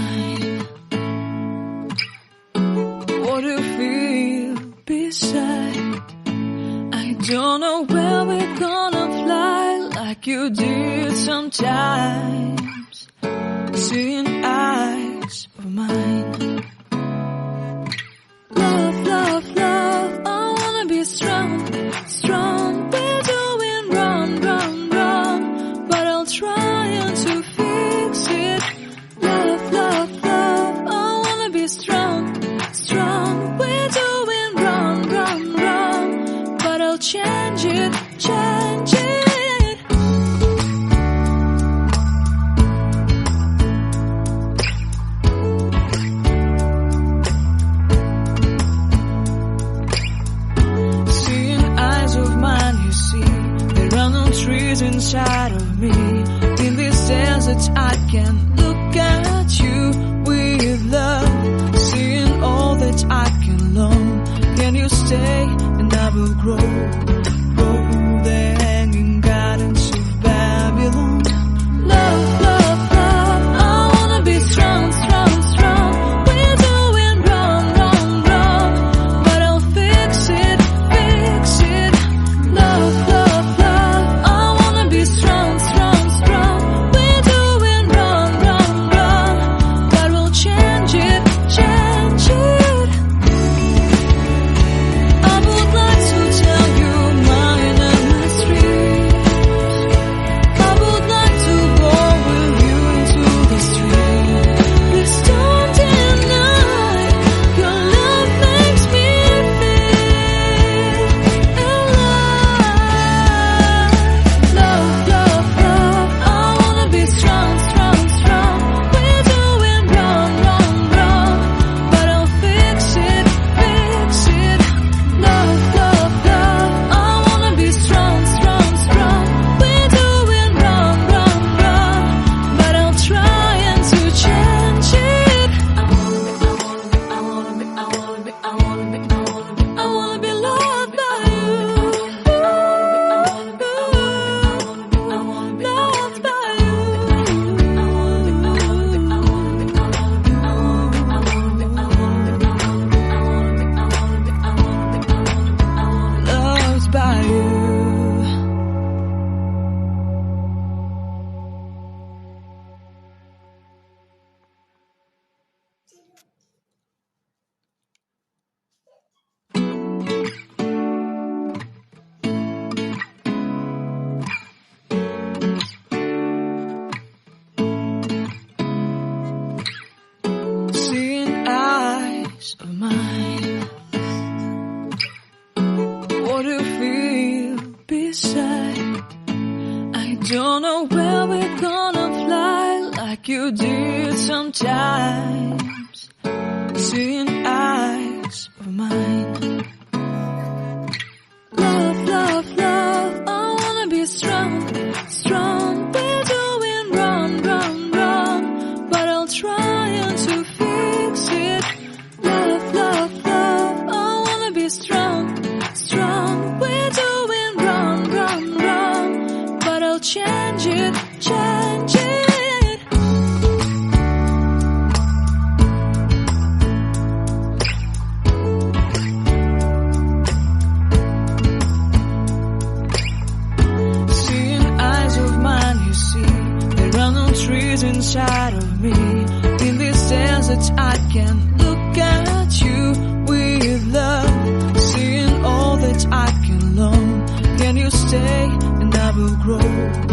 mine. What do you feel beside? I don't know where we're gonna fly like you did sometimes. Seeing eyes of mine. Love, love, love, I wanna be strong, strong. We're doing wrong, wrong, wrong, but I'll try to fix it. Love, love, love, I wanna be strong, strong. We're doing wrong, wrong, wrong, but I'll change it, change it. Trees inside of me. In this desert I can look at you with love. Seeing all that I can learn. Can you stay and I will grow? Grow the hanging gardens of Babylon. Love, love, love, I wanna be strong, strong, strong. We're doing wrong, wrong, wrong, but I'll fix it, fix it. Love, love, strong, strong, strong. We're doing wrong, wrong, wrong, but we'll change it, change it. I would like to tell you mine and my street. I would like to go with you into the street. Please don't deny your love makes me feel alive. Love, love, I wanna be strong, strong, strong. We're doing wrong, wrong, wrong, but I'll fix it, fix it. Love, love, love, I wanna be strong, strong, strong. We're doing wrong, wrong, wrong, but I'll try to change it. I wanna be loved by you. Loved by you. Loved by you. Seeing eyes of mine. What do you feel beside? I don't know where we're gonna fly like you did sometimes. Seeing eyes of mine. Love, love, love, I wanna be strong, strong. We're doing wrong, wrong, wrong, but I'll try to fix it. Love, love, love, I wanna be strong, strong. We're doing wrong, wrong, wrong, but I'll change it, change it. Seeing eyes of mine, you see, there are no trees inside of me. In this desert I can look at you with love. Seeing all that I can learn. Can you stay and I will grow?